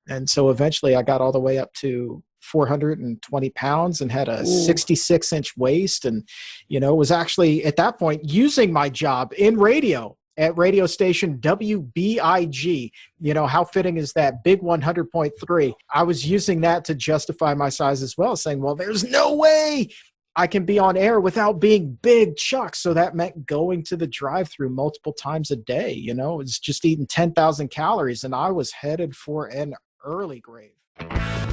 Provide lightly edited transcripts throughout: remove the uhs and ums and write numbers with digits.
And so eventually I got all the way up to 420 pounds and had a 66-inch waist. And, was actually at that point using my job in radio at radio station WBIG. How fitting is that? Big 100.3. I was using that to justify my size as well, saying, well, there's no way I can be on air without being big Chuck. So that meant going to the drive-thru multiple times a day. It was just eating 10,000 calories, and I was headed for an early grave.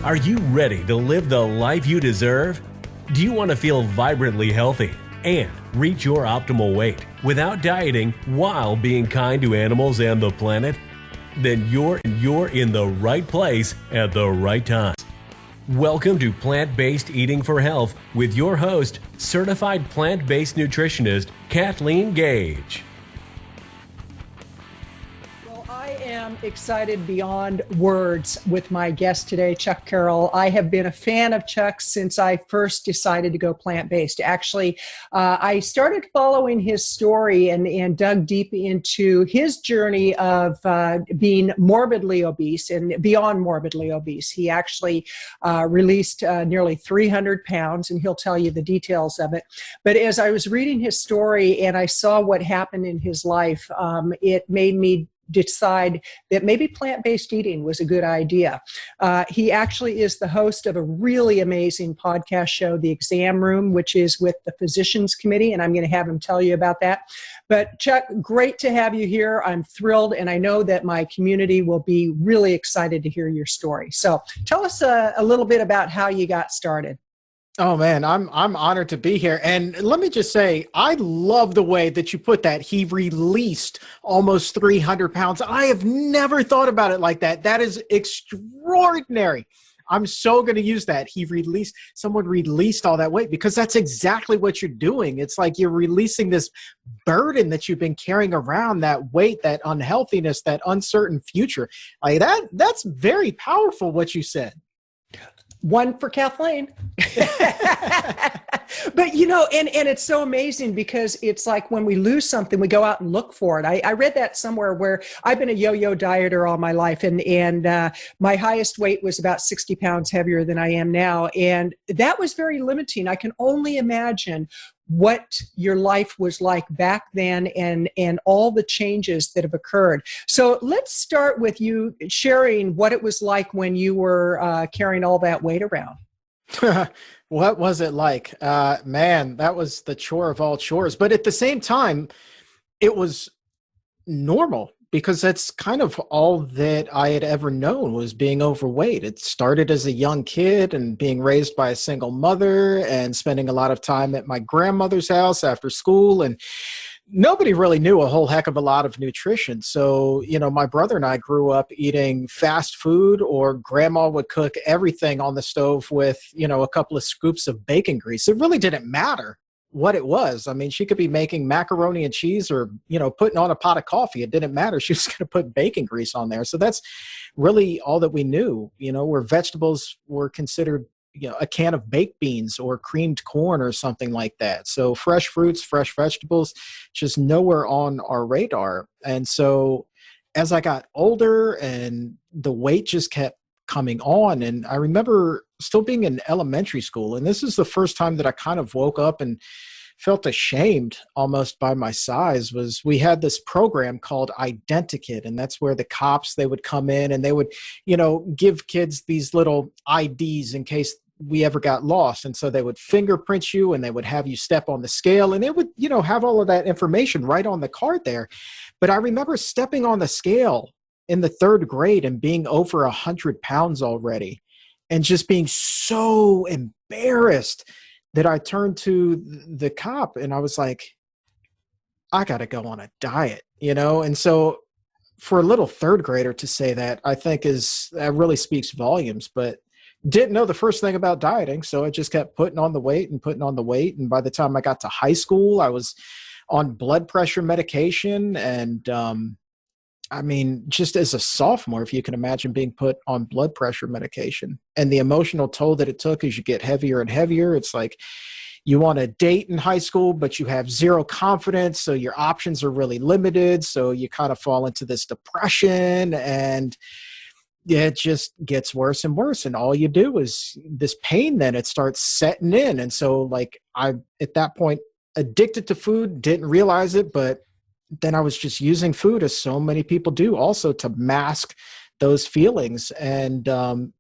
Are you ready to live the life you deserve? Do you want to feel vibrantly healthy and reach your optimal weight without dieting while being kind to animals and the planet? Then you're in the right place at the right time. Welcome to Plant-Based Eating for Health with your host, certified plant-based nutritionist, Kathleen Gage. I am excited beyond words with my guest today, Chuck Carroll. I have been a fan of Chuck's since I first decided to go plant-based. Actually, I started following his story and dug deep into his journey of being morbidly obese and beyond morbidly obese. He actually released nearly 300 pounds, and he'll tell you the details of it. But as I was reading his story and I saw what happened in his life, it made me decide that maybe plant-based eating was a good idea. He actually is the host of a really amazing podcast show, The Exam Room, which is with the Physicians Committee, and I'm going to have him tell you about that. But Chuck, great to have you here. I'm thrilled, and I know that my community will be really excited to hear your story. So tell us a little bit about how you got started. Oh man, I'm honored to be here. And let me just say, I love the way that you put that. He released almost 300 pounds. I have never thought about it like that. That is extraordinary. I'm so going to use that. Someone released all that weight, because that's exactly what you're doing. It's like you're releasing this burden that you've been carrying around, that weight, that unhealthiness, that uncertain future. Like that's very powerful what you said. One for Kathleen. But, and it's so amazing because it's like when we lose something, we go out and look for it. I read that somewhere where I've been a yo-yo dieter all my life, and my highest weight was about 60 pounds heavier than I am now. And that was very limiting. I can only imagine what your life was like back then and all the changes that have occurred. So let's start with you sharing what it was like when you were carrying all that weight around. What was it like? Man, that was the chore of all chores. But at the same time, it was normal, because that's kind of all that I had ever known was being overweight. It started as a young kid and being raised by a single mother and spending a lot of time at my grandmother's house after school. And nobody really knew a whole heck of a lot of nutrition. So, my brother and I grew up eating fast food, or grandma would cook everything on the stove with, a couple of scoops of bacon grease. It really didn't matter what it was. I mean, she could be making macaroni and cheese or, putting on a pot of coffee. It didn't matter. She was going to put bacon grease on there. So that's really all that we knew, where vegetables were considered, a can of baked beans or creamed corn or something like that. So fresh fruits, fresh vegetables, just nowhere on our radar. And so as I got older and the weight just kept coming on, and I remember still being in elementary school, and this is the first time that I kind of woke up and felt ashamed almost by my size. Was we had this program called Identikit, and that's where the cops, they would come in and they would, give kids these little IDs in case we ever got lost. And so they would fingerprint you and they would have you step on the scale, and they would, have all of that information right on the card there. But I remember stepping on the scale in the third grade and being over 100 pounds already, and just being so embarrassed that I turned to the cop and I was like, I got to go on a diet, And so for a little third grader to say that, I think that really speaks volumes, but didn't know the first thing about dieting. So I just kept putting on the weight. And by the time I got to high school, I was on blood pressure medication. And, just as a sophomore, if you can imagine being put on blood pressure medication and the emotional toll that it took as you get heavier and heavier. It's like you want to date in high school, but you have zero confidence. So your options are really limited. So you kind of fall into this depression. And it just gets worse and worse. And all you do is this pain, then it starts setting in. And so like I, at that point, addicted to food, didn't realize it, but then I was just using food, as so many people do, also to mask those feelings. And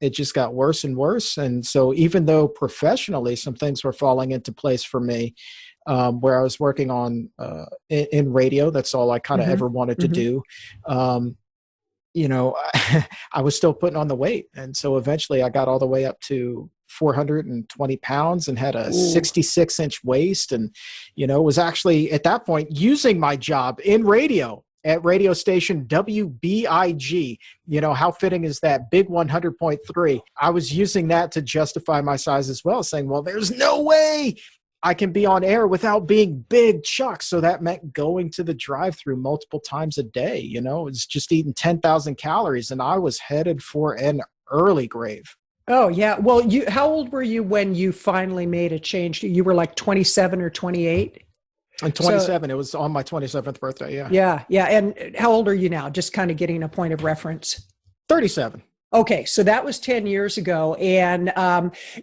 it just got worse and worse. And so even though professionally some things were falling into place for me, where I was working on in radio, that's all I kind of ever wanted to do. You know, I was still putting on the weight. And so eventually I got all the way up to 420 pounds and had a 66-inch waist. And, you know, was actually at that point using my job in radio at radio station WBIG. You know, how fitting is that? Big 100.3. I was using that to justify my size as well, saying, well, there's no way I can be on air without being big Chuck. So that meant going to the drive-through multiple times a day. You know, it's just eating 10,000 calories, and I was headed for an early grave. Oh, yeah. Well, how old were you when you finally made a change? You were like 27 or 28? And 27. It was on my 27th birthday. Yeah. Yeah. Yeah. And how old are you now? Just kind of getting a point of reference. 37. Okay, so that was 10 years ago, and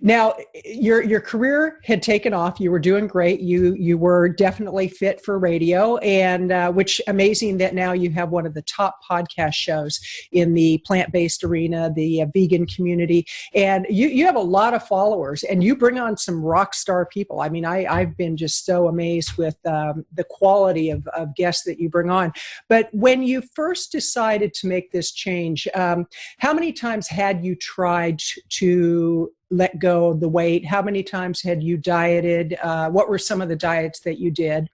now your career had taken off. You were doing great. You were definitely fit for radio, and which amazing that now you have one of the top podcast shows in the plant-based arena, the vegan community, and you have a lot of followers, and you bring on some rock star people. I mean, I've been just so amazed with the quality of guests that you bring on. But when you first decided to make this change, how many times had you tried to let go of the weight? How many times had you dieted? What were some of the diets that you did?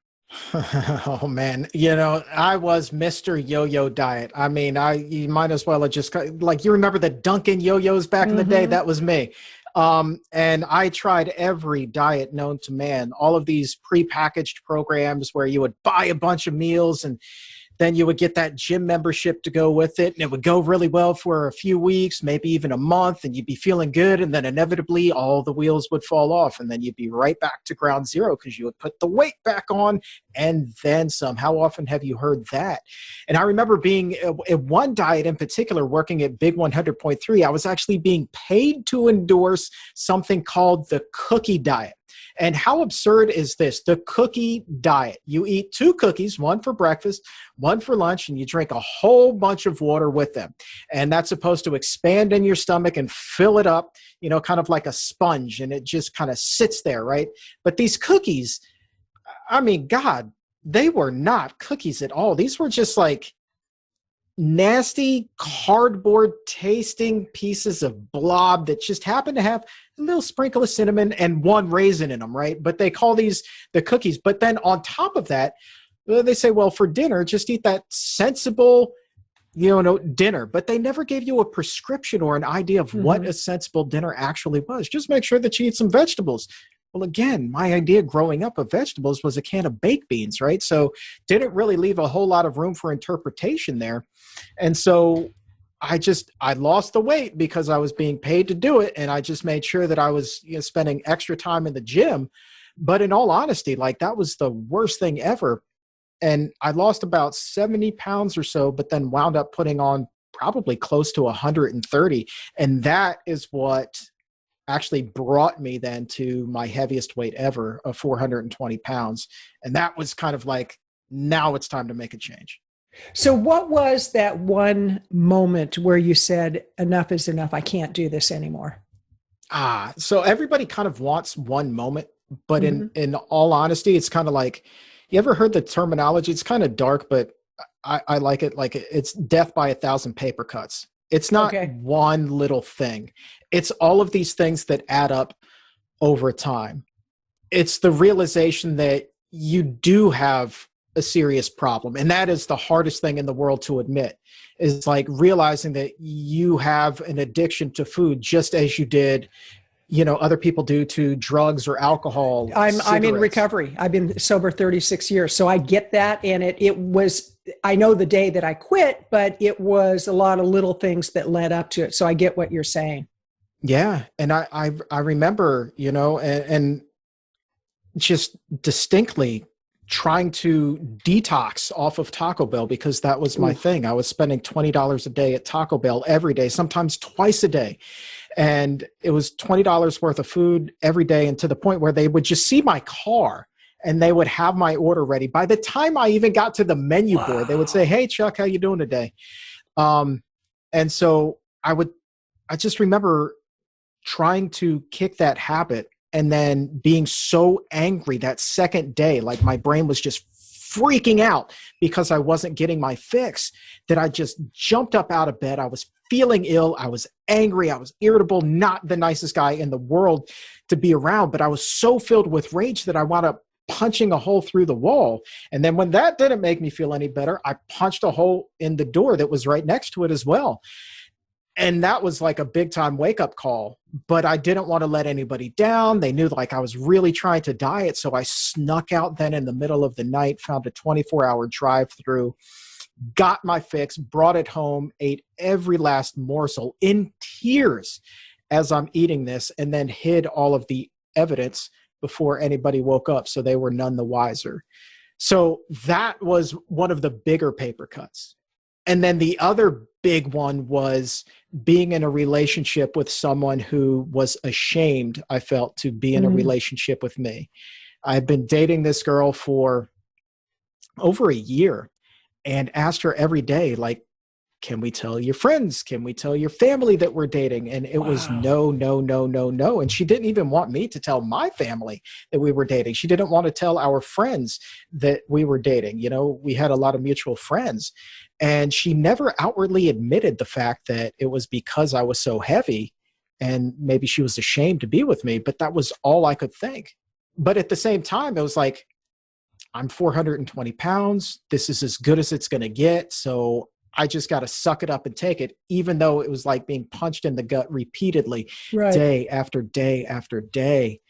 Oh man, you know, I was Mr. Yo-Yo Diet. I mean, you might as well have just, like, you remember the Dunkin' yo-yos back in the day? That was me. And I tried every diet known to man, all of these prepackaged programs where you would buy a bunch of meals and then you would get that gym membership to go with it, and it would go really well for a few weeks, maybe even a month, and you'd be feeling good, and then inevitably all the wheels would fall off, and then you'd be right back to ground zero because you would put the weight back on and then some. How often have you heard that? And I remember being at one diet in particular, working at Big 100.3, I was actually being paid to endorse something called the cookie diet. And how absurd is this? The cookie diet. You eat 2 cookies, one for breakfast, one for lunch, and you drink a whole bunch of water with them. And that's supposed to expand in your stomach and fill it up, you know, kind of like a sponge, and it just kind of sits there, right? But these cookies, I mean, God, they were not cookies at all. These were just like nasty cardboard tasting pieces of blob that just happen to have a little sprinkle of cinnamon and 1 raisin in them, right? But they call these the cookies. But then on top of that, they say, well, for dinner, just eat that sensible, you know, dinner. But they never gave you a prescription or an idea of what a sensible dinner actually was. Just make sure that you eat some vegetables. Well, again, my idea growing up of vegetables was a can of baked beans, right? So didn't really leave a whole lot of room for interpretation there. And so I lost the weight because I was being paid to do it. And I just made sure that I was, you know, spending extra time in the gym. But in all honesty, like, that was the worst thing ever. And I lost about 70 pounds or so, but then wound up putting on probably close to 130. And that is what actually brought me then to my heaviest weight ever of 420 pounds. And that was kind of like, now it's time to make a change. So what was that one moment where you said, enough is enough, I can't do this anymore? So everybody kind of wants one moment, but in all honesty, it's kind of like, you ever heard the terminology? It's kind of dark, but I like it. Like, it's death by 1,000 paper cuts. It's not one little thing. It's all of these things that add up over time. It's the realization that you do have a serious problem. And that is the hardest thing in the world to admit, is like realizing that you have an addiction to food, just as you did, you know, other people do to drugs or alcohol. I'm in recovery. I've been sober 36 years. So I get that. And it was, I know the day that I quit, but it was a lot of little things that led up to it. So I get what you're saying. Yeah. And I remember, you know, and just distinctly trying to detox off of Taco Bell because that was my thing. I was spending $20 a day at Taco Bell every day, sometimes twice a day. And it was $20 worth of food every day, and to the point where they would just see my car and they would have my order ready. By the time I even got to the menu board, they would say, "Hey, Chuck, how you doing today?" And so I just remember trying to kick that habit, and then being so angry that second day, like my brain was just freaking out because I wasn't getting my fix, that I just jumped up out of bed. I was feeling ill. I was angry. I was irritable, not the nicest guy in the world to be around, but I was so filled with rage that I wound up punching a hole through the wall. And then when that didn't make me feel any better, I punched a hole in the door that was right next to it as well. And that was like a big time wake up call, but I didn't want to let anybody down. They knew like I was really trying to diet. So I snuck out then in the middle of the night, found a 24-hour drive through, got my fix, brought it home, ate every last morsel in tears as I'm eating this, and then hid all of the evidence before anybody woke up. So they were none the wiser. So that was one of the bigger paper cuts. And then the other big one was being in a relationship with someone who was ashamed, I felt, to be in a relationship with me. I had been dating this girl for over a year and asked her every day, like, can we tell your friends? Can we tell your family that we're dating? And it was no, no, no, no, no. And she didn't even want me to tell my family that we were dating. She didn't want to tell our friends that we were dating. You know, we had a lot of mutual friends. And she never outwardly admitted the fact that it was because I was so heavy and maybe she was ashamed to be with me, but that was all I could think. But at the same time, it was like, I'm 420 pounds. This is as good as it's going to get. So I just got to suck it up and take it, even though it was like being punched in the gut repeatedly, day after day after day.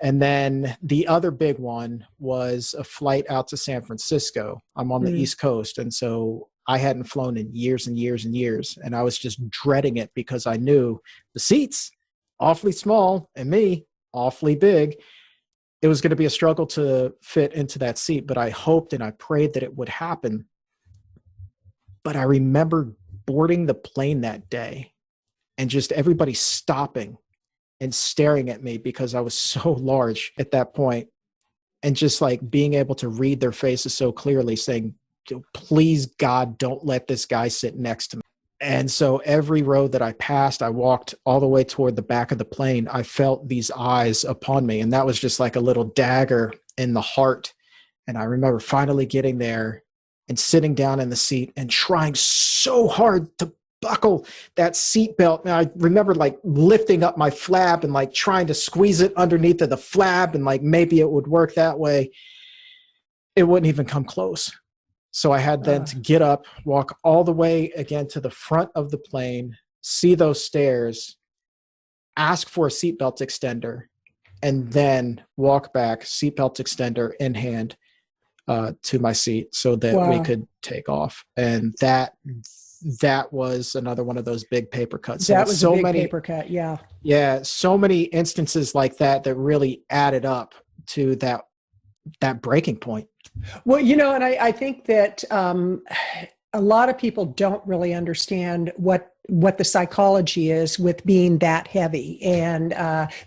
And then the other big one was a flight out to San Francisco. I'm on the East Coast. And so I hadn't flown in years and years and years. And I was just dreading it because I knew the seats awfully small and me awfully big. It was going to be a struggle to fit into that seat, but I hoped and I prayed that it would happen. But I remember boarding the plane that day and just everybody stopping and staring at me because I was so large at that point, and just like being able to read their faces so clearly, saying, please God, don't let this guy sit next to me. And so every row that I passed, I walked all the way toward the back of the plane. I felt these eyes upon me, and that was just like a little dagger in the heart. And I remember finally getting there and sitting down in the seat and trying so hard to buckle that seatbelt. And I remember like lifting up my flap and like trying to squeeze it underneath of the flap, and like maybe it would work that way. It wouldn't even come close. So I had then to get up, walk all the way again to the front of the plane, see those stairs, ask for a seatbelt extender, and then walk back, seatbelt extender in hand, to my seat so that we could take off. And that was another one of those big paper cuts. That was so a big paper cut. Yeah. Yeah. So many instances like that really added up to that breaking point. Well, you know, and I think that a lot of people don't really understand what the psychology is with being that heavy, and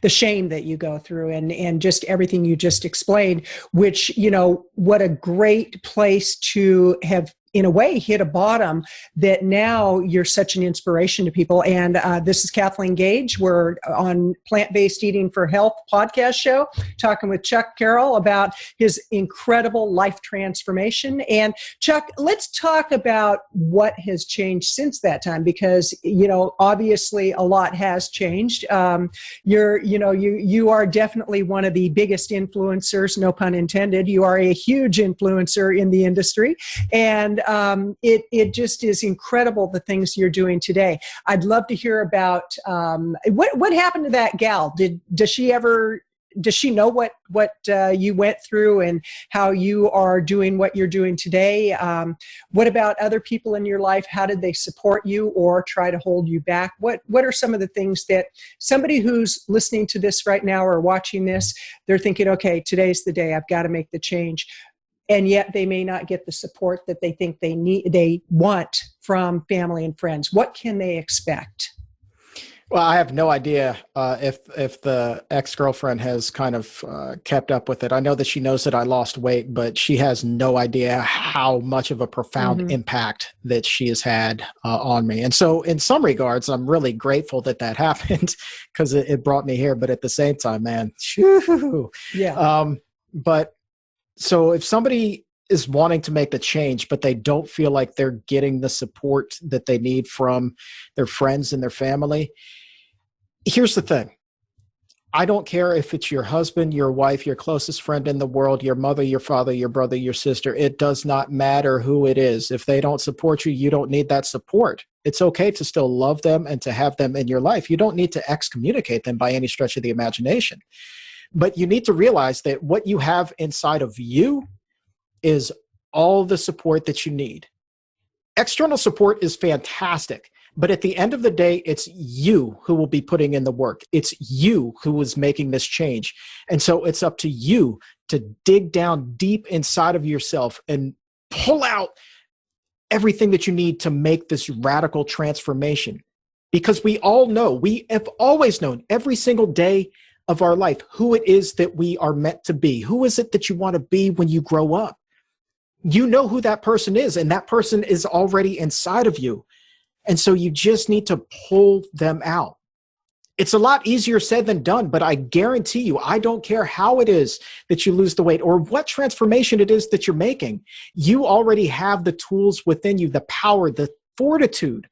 the shame that you go through, and just everything you just explained, which, you know, what a great place to have in a way hit a bottom, that now you're such an inspiration to people. And this is Kathleen Gage. We're on Plant-Based Eating for Health podcast show, talking with Chuck Carroll about his incredible life transformation. And Chuck, let's talk about what has changed since that time, because, you know, obviously a lot has changed. You are definitely one of the biggest influencers, no pun intended. You are a huge influencer in the industry, and it just is incredible the things you're doing today. I'd love to hear about what happened to that gal. Does she know what you went through and how you are doing what you're doing today? What about other people in your life? How did they support you or try to hold you back? What are some of the things that somebody who's listening to this right now or watching this, they're thinking, okay, today's the day, I've got to make the change. and yet they may not get the support that they think they want from family and friends. What can they expect? Well, I have no idea if the ex-girlfriend has kind of kept up with it. I know that she knows that I lost weight, but she has no idea how much of a profound impact that she has had on me. And so in some regards, I'm really grateful that happened because it brought me here. But at the same time, man, Yeah. But so if somebody is wanting to make the change, but they don't feel like they're getting the support that they need from their friends and their family, here's the thing. I don't care if it's your husband, your wife, your closest friend in the world, your mother, your father, your brother, your sister. It does not matter who it is. If they don't support you, you don't need that support. It's okay to still love them and to have them in your life. You don't need to excommunicate them by any stretch of the imagination. But you need to realize that what you have inside of you is all the support that you need. External support is fantastic. But at the end of the day, it's you who will be putting in the work. It's you who is making this change. And so it's up to you to dig down deep inside of yourself and pull out everything that you need to make this radical transformation. Because we all know, we have always known every single day of our life who it is that we are meant to be. Who is it that you want to be when you grow up? You know who that person is, and that person is already inside of you. And so you just need to pull them out. It's a lot easier said than done, but I guarantee you, I don't care how it is that you lose the weight or what transformation it is that you're making. You already have the tools within you, the power, the fortitude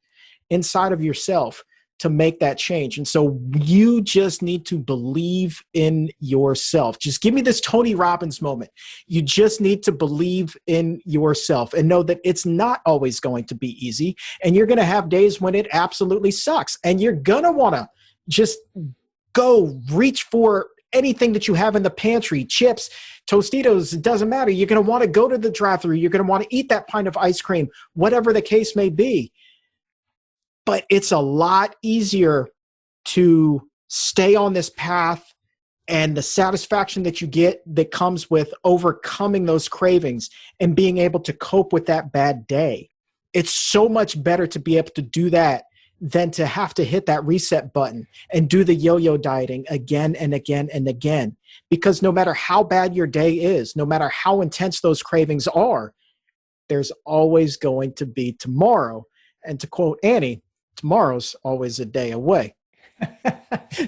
inside of yourself to make that change. And so you just need to believe in yourself. Just give me this Tony Robbins moment. You just need to believe in yourself and know that it's not always going to be easy. And you're going to have days when it absolutely sucks. And you're going to want to just go reach for anything that you have in the pantry, chips, Tostitos, it doesn't matter. You're going to want to go to the drive-thru. You're going to want to eat that pint of ice cream, whatever the case may be. But it's a lot easier to stay on this path, and the satisfaction that you get that comes with overcoming those cravings and being able to cope with that bad day. It's so much better to be able to do that than to have to hit that reset button and do the yo-yo dieting again and again and again. Because no matter how bad your day is, no matter how intense those cravings are, there's always going to be tomorrow. And to quote Annie, tomorrow's always a day away.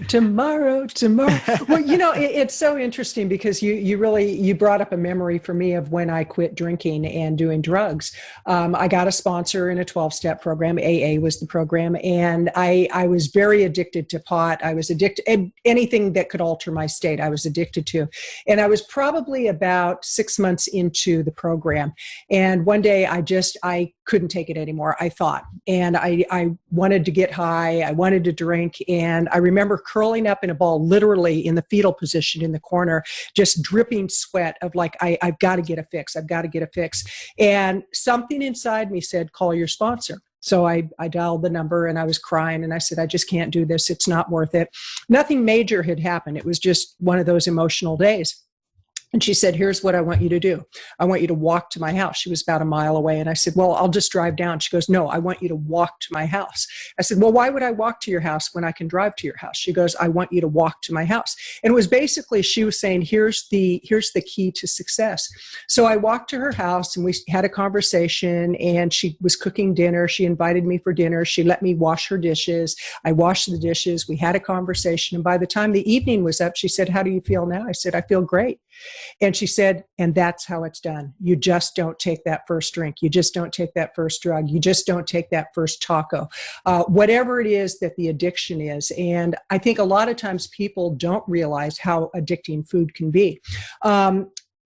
Tomorrow. Well, it's so interesting because you brought up a memory for me of when I quit drinking and doing drugs. I got a sponsor in a 12-step program. AA was the program. And I was very addicted to pot. I was addicted anything that could alter my state. I was addicted to. And I was probably about 6 months into the program. And one day I couldn't take it anymore, I thought. And I wanted to get high. I wanted to drink. And I remember curling up in a ball, literally in the fetal position in the corner, just dripping sweat of like, I've got to get a fix. I've got to get a fix. And something inside me said, call your sponsor. So I dialed the number and I was crying and I said, I just can't do this. It's not worth it. Nothing major had happened. It was just one of those emotional days. And she said, here's what I want you to do. I want you to walk to my house. She was about a mile away. And I said, well, I'll just drive down. She goes, no, I want you to walk to my house. I said, well, why would I walk to your house when I can drive to your house? She goes, I want you to walk to my house. And it was basically, she was saying, here's the key to success. So I walked to her house and we had a conversation, and she was cooking dinner. She invited me for dinner. She let me wash her dishes. I washed the dishes. We had a conversation. And by the time the evening was up, she said, how do you feel now? I said, I feel great. And she said, and that's how it's done. You just don't take that first drink. You just don't take that first drug. You just don't take that first taco, whatever it is that the addiction is. And I think a lot of times people don't realize how addicting food can be.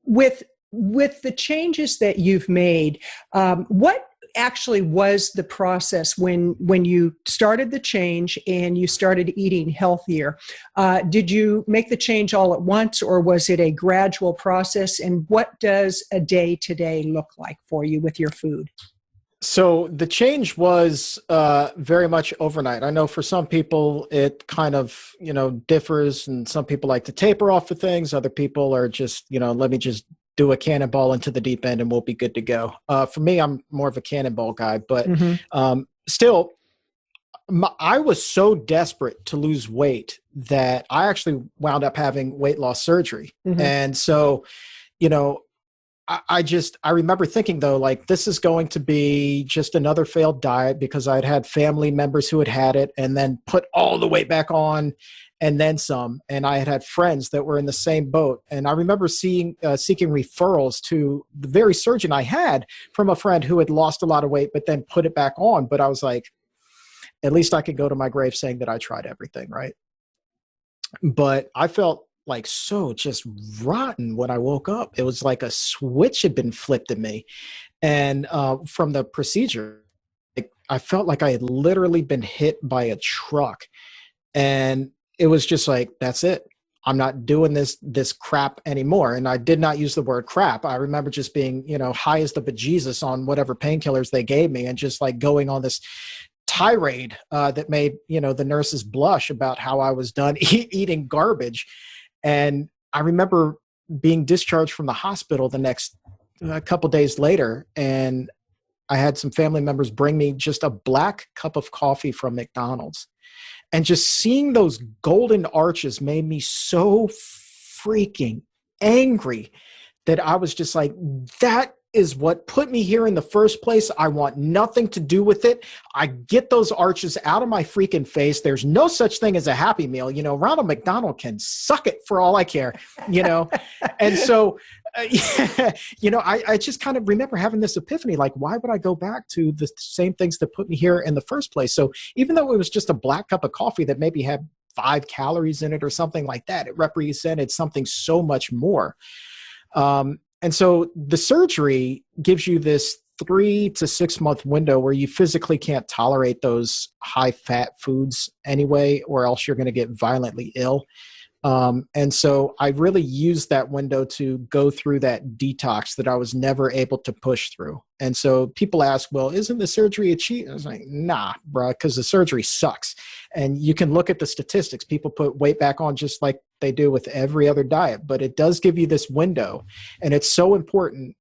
With the changes that you've made, what actually was the process when you started the change and you started eating healthier? Did you make the change all at once, or was it a gradual process? And what does a day today look like for you with your food? So the change was very much overnight. I know for some people it kind of, differs, and some people like to taper off of things. Other people are just, let me just do a cannonball into the deep end and we'll be good to go. For me, I'm more of a cannonball guy, but still, I was so desperate to lose weight that I actually wound up having weight loss surgery. And so, you know, I remember thinking though, like, this is going to be just another failed diet because I'd had family members who had it and then put all the weight back on and then some. And I had friends that were in the same boat. And I remember seeking referrals to the very surgeon I had from a friend who had lost a lot of weight, but then put it back on. But I was like, at least I could go to my grave saying that I tried everything, right? But I felt like so just rotten when I woke up. It was like a switch had been flipped in me. And from the procedure, I felt like I had literally been hit by a truck. And it was just like, that's it. I'm not doing this crap anymore. And I did not use the word crap. I remember just being, you know, high as the bejesus on whatever painkillers they gave me and just like going on this tirade that made, you know, the nurses blush about how I was done eating garbage. And I remember being discharged from the hospital the next couple days later, and I had some family members bring me just a black cup of coffee from McDonald's. And just seeing those golden arches made me so freaking angry that I was just like, that is what put me here in the first place. I want nothing to do with it. I get those arches out of my freaking face. There's no such thing as a Happy Meal. You know, Ronald McDonald can suck it for all I care, you know? And so, you know, I just kind of remember having this epiphany, like, why would I go back to the same things that put me here in the first place? So even though it was just a black cup of coffee that maybe had 5 calories in it or something like that, it represented something so much more. And so the surgery gives you this 3 to 6 month window where you physically can't tolerate those high fat foods anyway, or else you're going to get violently ill. And so I really used that window to go through that detox that I was never able to push through. And so people ask, well, isn't the surgery a cheat? I was like, nah, bro, because the surgery sucks. And you can look at the statistics. People put weight back on just like they do with every other diet, but it does give you this window. And it's so important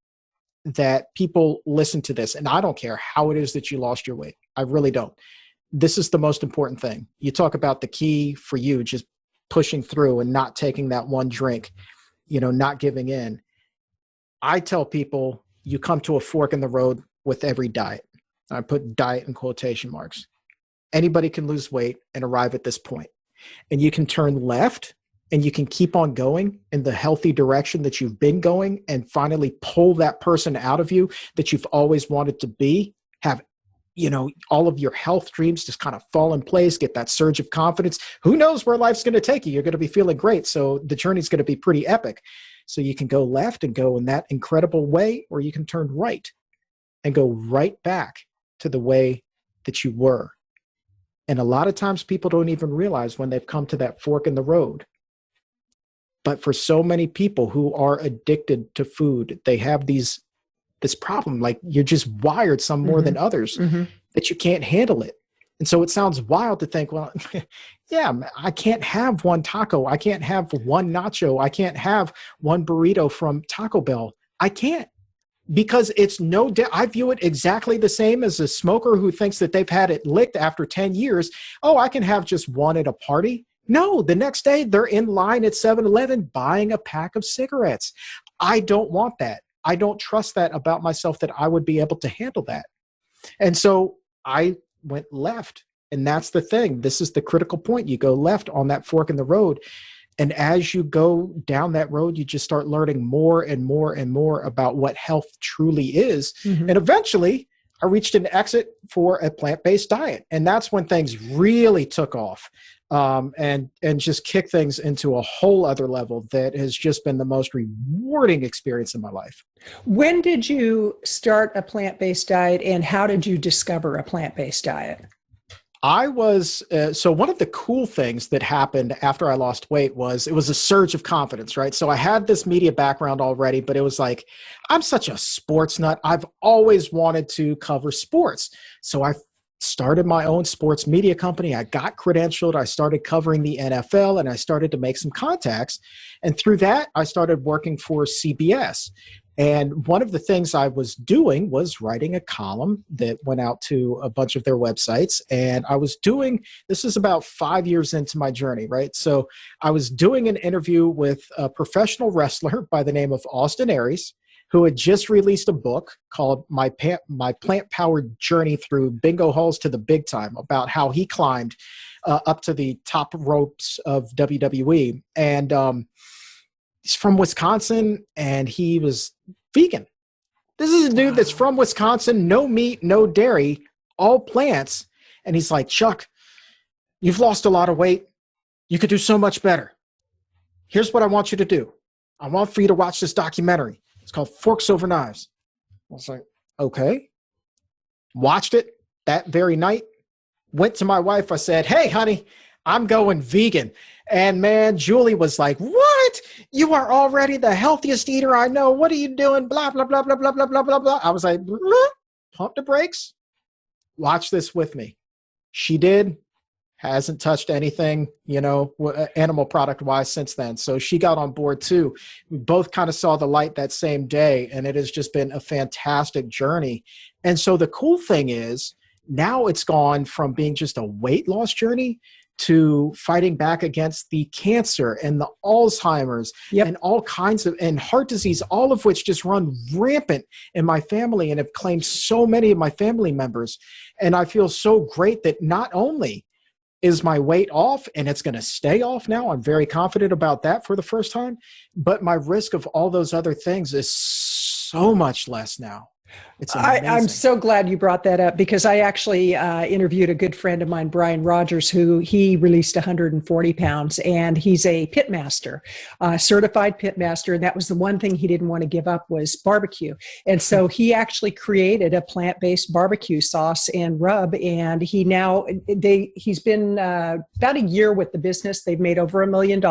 that people listen to this. And I don't care how it is that you lost your weight. I really don't. This is the most important thing. You talk about the key for you, just pushing through and not taking that one drink, you know, not giving in. I tell people you come to a fork in the road with every diet. I put diet in quotation marks. Anybody can lose weight and arrive at this point. And you can turn left and you can keep on going in the healthy direction that you've been going and finally pull that person out of you that you've always wanted to be, have, you know, all of your health dreams just kind of fall in place, get that surge of confidence. Who knows where life's going to take you? You're going to be feeling great. So the journey's going to be pretty epic. So you can go left and go in that incredible way, or you can turn right and go right back to the way that you were. And a lot of times people don't even realize when they've come to that fork in the road. But for so many people who are addicted to food, they have this problem, like you're just wired some more than others, that you can't handle it. And so it sounds wild to think, well, yeah, I can't have one taco. I can't have one nacho. I can't have one burrito from Taco Bell. I can't, because it's I view it exactly the same as a smoker who thinks that they've had it licked after 10 years. Oh, I can have just one at a party. No, the next day they're in line at 7-Eleven buying a pack of cigarettes. I don't want that. I don't trust that about myself, that I would be able to handle that. And so I went left. And that's the thing. This is the critical point. You go left on that fork in the road. And as you go down that road, you just start learning more and more and more about what health truly is. And eventually I reached an exit for a plant-based diet. And that's when things really took off. And just kick things into a whole other level that has just been the most rewarding experience in my life. When did you start a plant-based diet, and how did you discover a plant-based diet? I was, so one of the cool things that happened after I lost weight was it was a surge of confidence, right? So I had this media background already, but it was like, I'm such a sports nut. I've always wanted to cover sports. So I started my own sports media company. I got credentialed. I started covering the NFL, and I started to make some contacts. And through that, I started working for CBS. And one of the things I was doing was writing a column that went out to a bunch of their websites. And I was doing, this is about 5 years into my journey, right? So I was doing an interview with a professional wrestler by the name of Austin Aries, who had just released a book called My Plant-Powered Journey Through Bingo Halls to the Big Time, about how he climbed up to the top ropes of WWE. And he's from Wisconsin, and he was vegan. This is a dude that's from Wisconsin, no meat, no dairy, all plants. And he's like, Chuck, you've lost a lot of weight. You could do so much better. Here's what I want you to do. I want for you to watch this documentary. It's called Forks Over Knives. I was like, okay. Watched it that very night. Went to my wife. I said, hey, honey, I'm going vegan. And man, Julie was like, what? You are already the healthiest eater I know. What are you doing? Blah, blah, blah, blah, blah, blah, blah, blah, blah. I was like, pump the brakes. Watch this with me. She did. Hasn't touched anything, animal product wise since then. So she got on board too. We both kind of saw the light that same day, and it has just been a fantastic journey. And so the cool thing is now it's gone from being just a weight loss journey to fighting back against the cancer and the Alzheimer's and all kinds of, and heart disease, all of which just run rampant in my family and have claimed so many of my family members. And I feel so great that not only is my weight off, and it's going to stay off now, I'm very confident about that for the first time, but my risk of all those other things is so much less now. It's amazing. I'm so glad you brought that up, because I actually interviewed a good friend of mine, Brian Rogers, who he released 140 pounds, and he's a pit master, certified pit master. And that was the one thing he didn't want to give up was barbecue. And so he actually created a plant-based barbecue sauce and rub. And he's been about a year with the business. They've made over $1 million.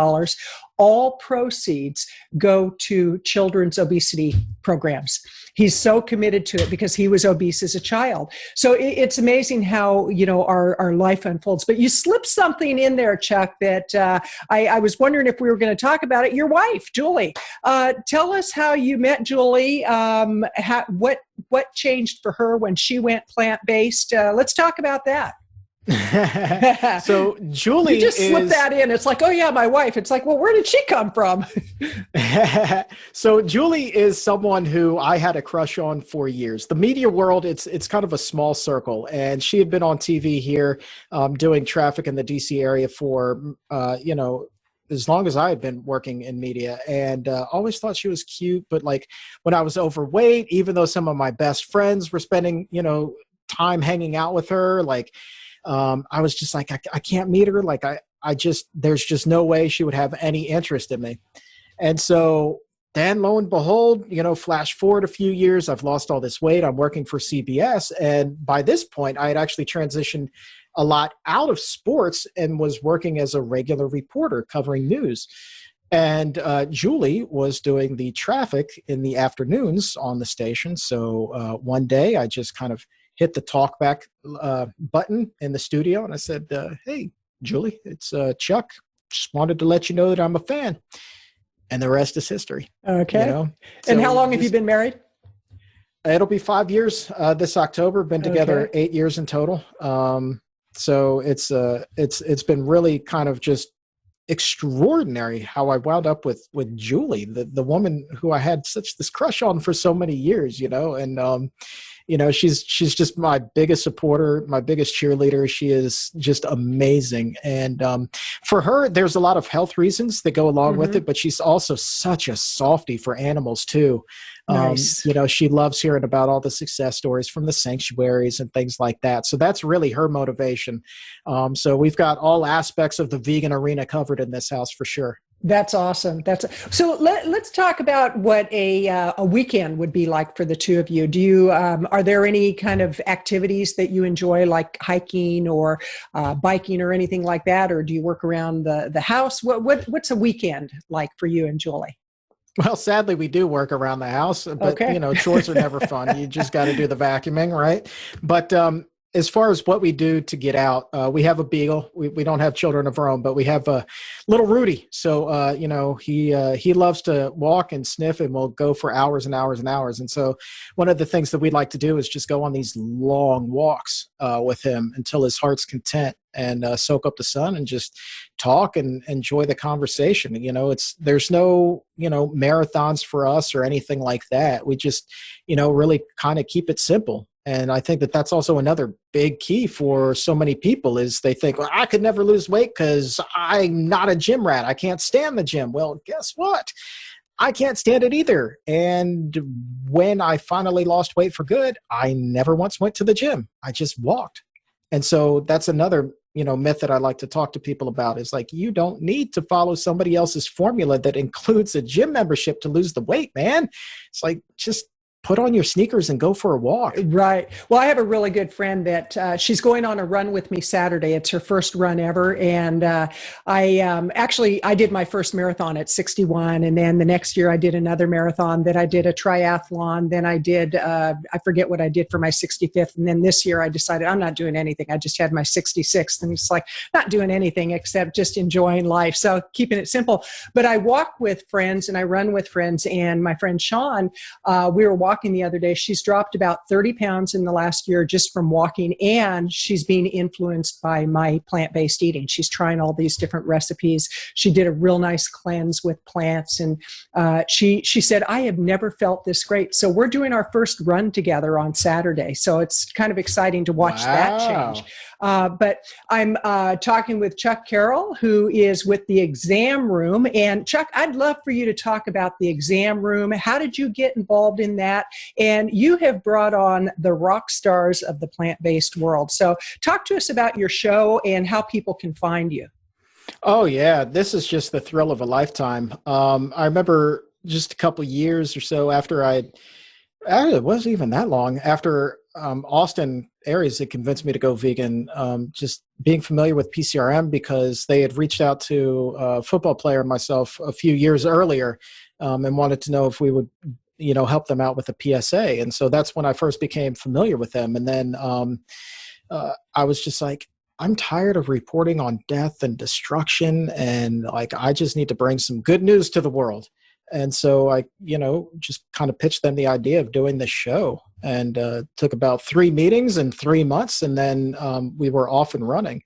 All proceeds go to children's obesity programs. He's so committed to it because he was obese as a child. So it's amazing how, our life unfolds. But you slipped something in there, Chuck, that I was wondering if we were going to talk about it. Your wife, Julie. Tell us how you met Julie. What changed for her when she went plant-based? Let's talk about that. So Julie, you just slip that in. It's like, oh yeah, my wife. It's like, well, where did she come from? So Julie is someone who I had a crush on for years. The media world, it's kind of a small circle, and she had been on TV here, doing traffic in the DC area for as long as I had been working in media, and always thought she was cute. But like when I was overweight, even though some of my best friends were spending time hanging out with her, like. I was just like, I can't meet her. Like there's just no way she would have any interest in me. And so then lo and behold, flash forward a few years, I've lost all this weight. I'm working for CBS. And by this point, I had actually transitioned a lot out of sports and was working as a regular reporter covering news. And Julie was doing the traffic in the afternoons on the station. So one day I just kind of hit the talk back button in the studio. And I said, hey, Julie, it's Chuck. Just wanted to let you know that I'm a fan. And the rest is history. Okay. So and how long have you been married? It'll be 5 years this October. Been together 8 years in total. So it's been really kind of just extraordinary how I wound up with Julie, the woman who I had such this crush on for so many years, and she's just my biggest supporter, my biggest cheerleader. She is just amazing. And for her, there's a lot of health reasons that go along with it, but she's also such a softie for animals too. Nice. She loves hearing about all the success stories from the sanctuaries and things like that. So that's really her motivation. So we've got all aspects of the vegan arena covered in this house for sure. That's awesome. So let's talk about what a weekend would be like for the two of you. Do you are there any kind of activities that you enjoy, like hiking or biking or anything like that, or do you work around the house? What's a weekend like for you and Julie? Well, sadly, we do work around the house, but chores are never fun. You just got to do the vacuuming, right? But as far as what we do to get out, we have a beagle. We don't have children of our own, but we have a little Rudy. So, he loves to walk and sniff and will go for hours and hours and hours. And so one of the things that we'd like to do is just go on these long walks with him until his heart's content, and soak up the sun and just talk and enjoy the conversation. There's no, marathons for us or anything like that. We just, really kind of keep it simple. And I think that that's also another big key for so many people is they think, well, I could never lose weight because I'm not a gym rat. I can't stand the gym. Well, guess what? I can't stand it either. And when I finally lost weight for good, I never once went to the gym. I just walked. And so that's another, myth that I like to talk to people about is like, you don't need to follow somebody else's formula that includes a gym membership to lose the weight, man. It's like, just put on your sneakers and go for a walk. Right. Well, I have a really good friend that she's going on a run with me Saturday. It's her first run ever. And I did my first marathon at 61. And then the next year I did another marathon. Then I did a triathlon. Then I did, I forget what I did for my 65th. And then this year I decided I'm not doing anything. I just had my 66th, and it's like not doing anything except just enjoying life. So keeping it simple. But I walk with friends and I run with friends. And my friend Sean, we were walking the other day. She's dropped about 30 pounds in the last year just from walking, and she's being influenced by my plant-based eating. She's trying all these different recipes. She did a real nice cleanse with plants, and she said, I have never felt this great. So we're doing our first run together on Saturday. So it's kind of exciting to watch that change. But I'm talking with Chuck Carroll, who is with the Exam Room. And Chuck, I'd love for you to talk about the Exam Room. How did you get involved in that? And you have brought on the rock stars of the plant-based world. So talk to us about your show and how people can find you. Oh, yeah. This is just the thrill of a lifetime. I remember just a couple years or so after it wasn't even that long, after Austin Aries had convinced me to go vegan, just being familiar with PCRM because they had reached out to a football player, myself, a few years earlier, and wanted to know if we would help them out with a PSA. And so that's when I first became familiar with them. And then I was just like, I'm tired of reporting on death and destruction. And like, I just need to bring some good news to the world. And so I, just kind of pitched them the idea of doing this show, and took about 3 meetings in 3 months. And then we were off and running.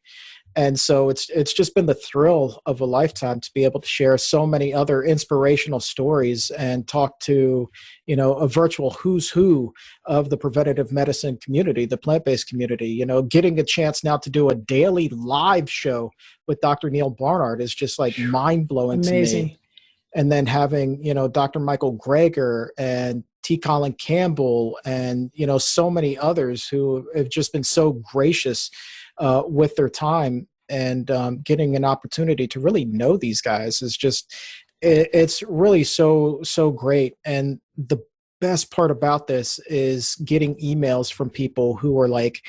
And so it's just been the thrill of a lifetime to be able to share so many other inspirational stories and talk to, a virtual who's who of the preventative medicine community, the plant-based community. Getting a chance now to do a daily live show with Dr. Neil Barnard is just like mind-blowing to me. And then having, Dr. Michael Greger and T. Colin Campbell and, so many others who have just been so gracious with their time, and getting an opportunity to really know these guys is just, it's really so great. And the best part about this is getting emails from people who are like,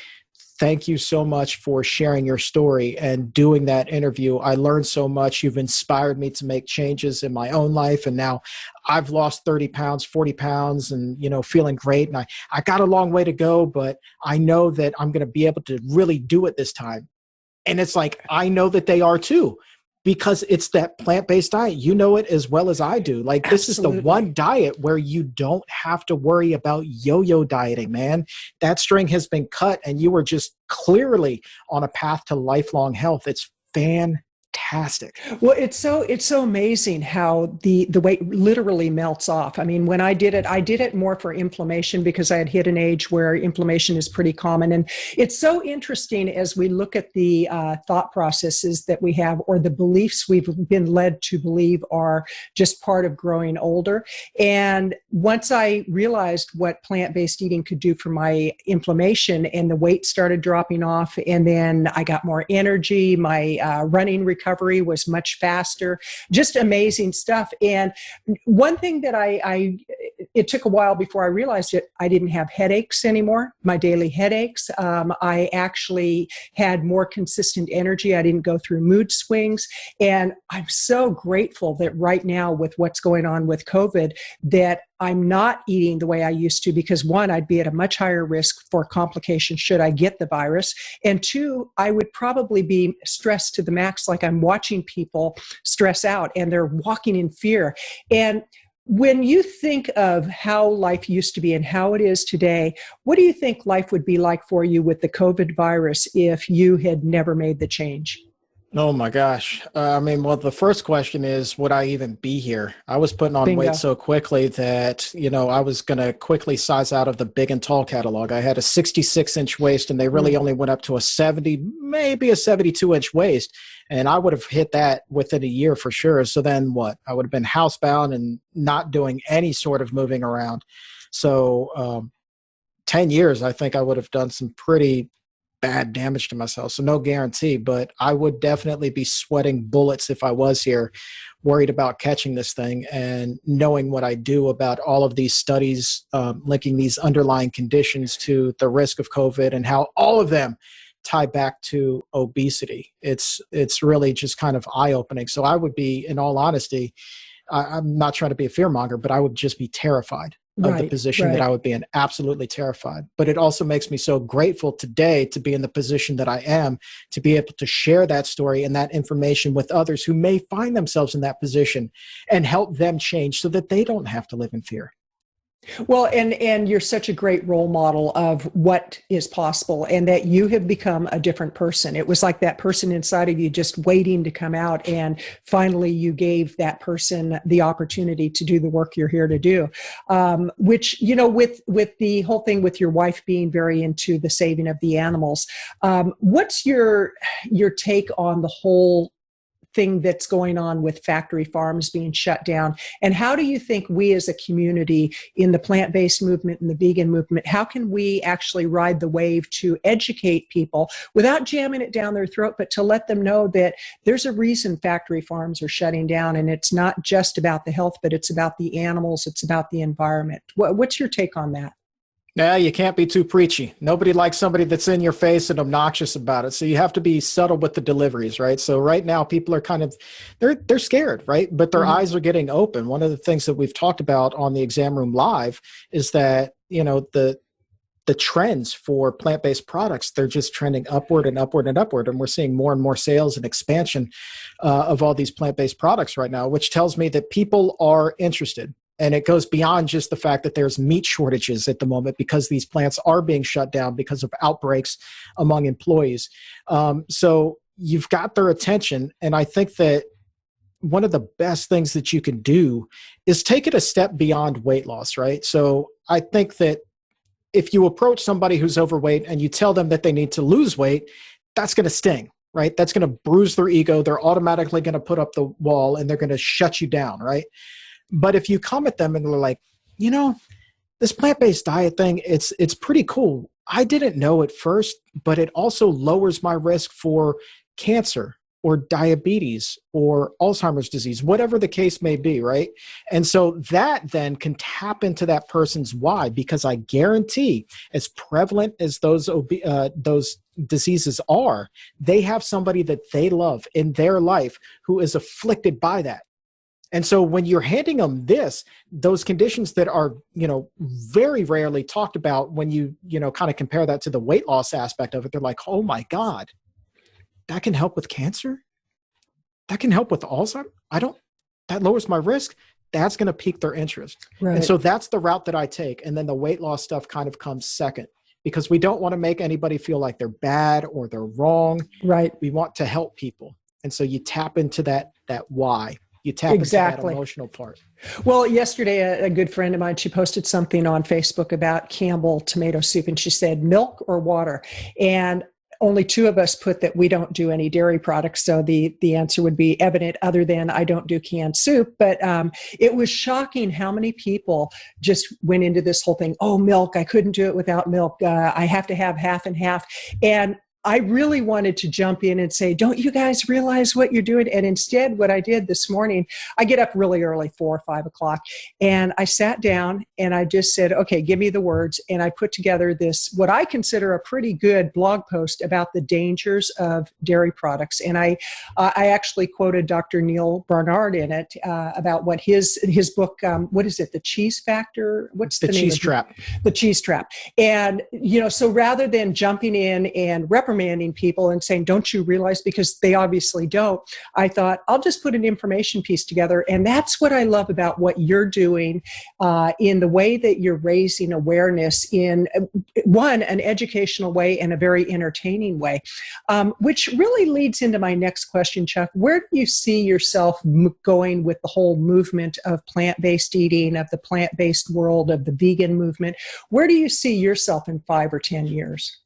thank you so much for sharing your story and doing that interview. I learned so much. You've inspired me to make changes in my own life. And now I've lost 30 pounds, 40 pounds and, feeling great. And I got a long way to go, but I know that I'm going to be able to really do it this time. And it's like, I know that they are too, because it's that plant-based diet. You know it as well as I do. Like, this Absolutely. is the one diet where you don't have to worry about yo-yo dieting, man. That string has been cut and you are just clearly on a path to lifelong health. It's fantastic. Well, it's so amazing how the weight literally melts off. I mean, when I did it more for inflammation because I had hit an age where inflammation is pretty common. And it's so interesting as we look at the thought processes that we have, or the beliefs we've been led to believe are just part of growing older. And once I realized what plant-based eating could do for my inflammation, and the weight started dropping off, and then I got more energy, my running recovery was much faster, just amazing stuff. And one thing that I it took a while before I realized it. I didn't have headaches anymore, my daily headaches. I actually had more consistent energy. I didn't go through mood swings. And I'm so grateful that right now with what's going on with COVID, that I'm not eating the way I used to, because one, I'd be at a much higher risk for complications should I get the virus. And two, I would probably be stressed to the max, like I'm watching people stress out and they're walking in fear. And when you think of how life used to be and how it is today, what do you think life would be like for you with the COVID virus if you had never made the change? Oh my gosh. Well, the first question is, would I even be here? I was putting on Bingo. weight so quickly that, I was going to quickly size out of the big and tall catalog. I had a 66-inch waist and they really only went up to a 70, maybe a 72-inch waist. And I would have hit that within a year for sure. So then what? I would have been housebound and not doing any sort of moving around. So 10 years, I think I would have done some pretty bad damage to myself. So no guarantee, but I would definitely be sweating bullets if I was here, worried about catching this thing, and knowing what I do about all of these studies linking these underlying conditions to the risk of COVID and how all of them tie back to obesity. It's really just kind of eye-opening. So I would be, in all honesty, I'm not trying to be a fearmonger, but I would just be terrified of the position that I would be in, absolutely terrified. But it also makes me so grateful today to be in the position that I am, to be able to share that story and that information with others who may find themselves in that position and help them change so that they don't have to live in fear. Well, and you're such a great role model of what is possible, and that you have become a different person. It was like that person inside of you just waiting to come out, and finally you gave that person the opportunity to do the work you're here to do. Which, with the whole thing with your wife being very into the saving of the animals, what's your take on the whole thing that's going on with factory farms being shut down? And how do you think we as a community in the plant-based movement and the vegan movement, how can we actually ride the wave to educate people without jamming it down their throat, but to let them know that there's a reason factory farms are shutting down, and it's not just about the health, but it's about the animals, it's about the environment. What's your take on that? Nah, you can't be too preachy. Nobody likes somebody that's in your face and obnoxious about it. So you have to be subtle with the deliveries, right? So right now people are kind of, they're scared, right? But their eyes are getting open. One of the things that we've talked about on the Exam Room Live is that, the trends for plant-based products, they're just trending upward and upward and upward. And we're seeing more and more sales and expansion of all these plant-based products right now, which tells me that people are interested. And it goes beyond just the fact that there's meat shortages at the moment because these plants are being shut down because of outbreaks among employees. So you've got their attention. And I think that one of the best things that you can do is take it a step beyond weight loss, right? So I think that if you approach somebody who's overweight and you tell them that they need to lose weight, that's going to sting, right? That's going to bruise their ego. They're automatically going to put up the wall and they're going to shut you down, right? But if you come at them and they're like, this plant-based diet thing, it's pretty cool. I didn't know at first, but it also lowers my risk for cancer or diabetes or Alzheimer's disease, whatever the case may be, right? And so that then can tap into that person's why, because I guarantee, as prevalent as those diseases are, they have somebody that they love in their life who is afflicted by that. And so when you're handing them those conditions that are, very rarely talked about, when you kind of compare that to the weight loss aspect of it, they're like, oh my God, that can help with cancer? That can help with Alzheimer's? That lowers my risk. That's going to pique their interest. Right. And so that's the route that I take. And then the weight loss stuff kind of comes second, because we don't want to make anybody feel like they're bad or they're wrong. Right. We want to help people. And so you tap into that why. You tap into that emotional part. Well, yesterday, a good friend of mine, she posted something on Facebook about Campbell tomato soup, and she said, milk or water? And only two of us put that we don't do any dairy products. So the answer would be evident, other than I don't do canned soup. But it was shocking how many people just went into this whole thing. Oh, milk, I couldn't do it without milk. I have to have half and half. And I really wanted to jump in and say, don't you guys realize what you're doing? And instead, what I did this morning, I get up really early, 4 or 5 o'clock, and I sat down and I just said, okay, give me the words. And I put together this, what I consider a pretty good blog post about the dangers of dairy products. And I actually quoted Dr. Neil Barnard in it about what his book, what is it? The Cheese Factor? What's the name? Cheese Trap. The Cheese Trap. And, so rather than jumping in and reprimanding people and saying, don't you realize, because they obviously don't, I thought, I'll just put an information piece together. And that's what I love about what you're doing in the way that you're raising awareness in, one, an educational way and a very entertaining way, which really leads into my next question, Chuck. Where do you see yourself going with the whole movement of plant-based eating, of the plant-based world, of the vegan movement? Where do you see yourself in 5 or 10 years?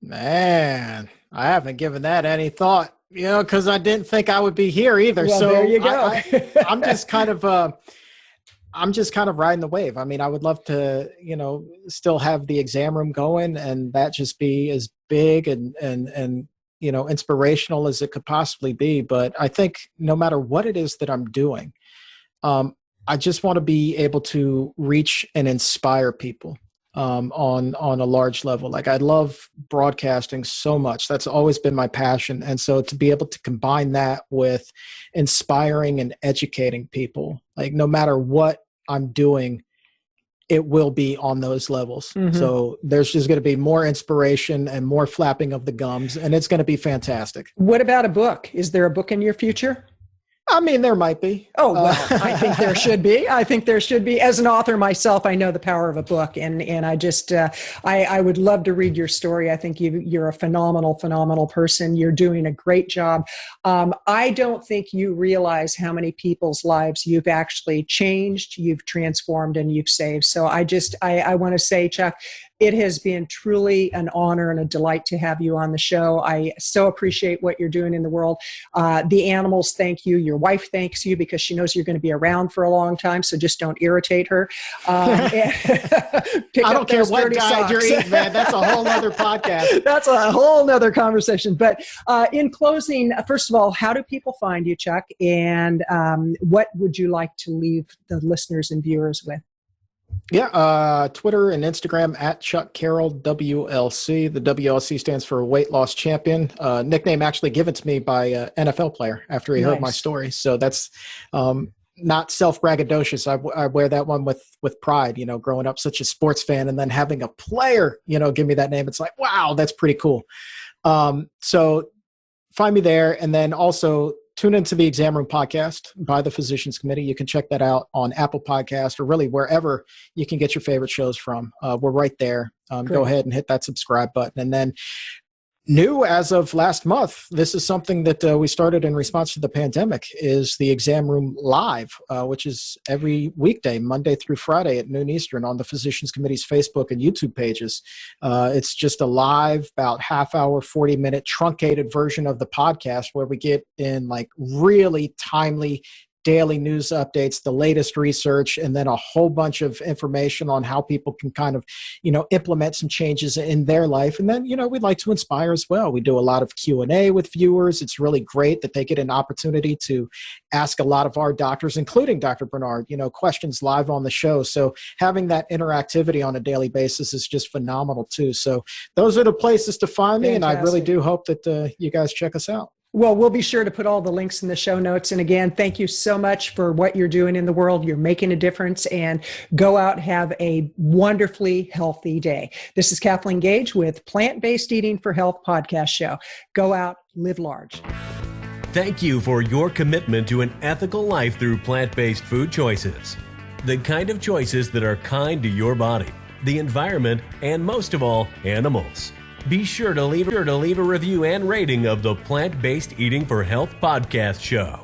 Man, I haven't given that any thought, because I didn't think I would be here either. Well, so there you go. I'm just kind of riding the wave. I mean, I would love to, still have the exam room going and that just be as big and inspirational as it could possibly be. But I think no matter what it is that I'm doing, I just want to be able to reach and inspire people on a large level. Like, I love broadcasting so much. That's always been my passion. And so to be able to combine that with inspiring and educating people, like no matter what I'm doing, it will be on those levels. Mm-hmm. So there's just going to be more inspiration and more flapping of the gums, and it's going to be fantastic. What about a book? Is there a book in your future? I mean, there might be. Oh, well, I think there should be. I think there should be. As an author myself, I know the power of a book, and I just, I would love to read your story. I think you're a phenomenal person. You're doing a great job. I don't think you realize how many people's lives you've actually changed, you've transformed, and you've saved. So I want to say, Chuck, it has been truly an honor and a delight to have you on the show. I so appreciate what you're doing in the world. The animals thank you. Your wife thanks you because she knows you're going to be around for a long time, so just don't irritate her. I don't care what diet you're eating, man. That's a whole other podcast. That's a whole other conversation. But in closing, first of all, how do people find you, Chuck? And what would you like to leave the listeners and viewers with? Yeah, Twitter and Instagram at Chuck Carroll, WLC. The WLC stands for Weight Loss Champion. Nickname actually given to me by an NFL player after he heard my story. So that's not self-braggadocious. I wear that one with pride, growing up such a sports fan and then having a player, give me that name. It's like, wow, that's pretty cool. So find me there. And then also tune into the Exam Room podcast by the Physicians Committee. You can check that out on Apple Podcast or really wherever you can get your favorite shows from. We're right there. Go ahead and hit that subscribe button. And then new as of last month, this is something that we started in response to the pandemic, is the Exam Room Live, which is every weekday, Monday through Friday at noon Eastern on the Physicians Committee's Facebook and YouTube pages. It's just a live, about half-hour, 40-minute truncated version of the podcast where we get in like really timely daily news updates, the latest research, and then a whole bunch of information on how people can kind of, implement some changes in their life. And then, we'd like to inspire as well. We do a lot of Q&A with viewers. It's really great that they get an opportunity to ask a lot of our doctors, including Dr. Bernard, questions live on the show. So having that interactivity on a daily basis is just phenomenal too. So those are the places to find me. Fantastic. And I really do hope that you guys check us out. Well, we'll be sure to put all the links in the show notes. And again, thank you so much for what you're doing in the world. You're making a difference, and go out, have a wonderfully healthy day. This is Kathleen Gage with Plant-Based Eating for Health podcast show. Go out, live large. Thank you for your commitment to an ethical life through plant-based food choices. The kind of choices that are kind to your body, the environment, and most of all, animals. Be sure to leave a review and rating of the Plant-Based Eating for Health podcast show.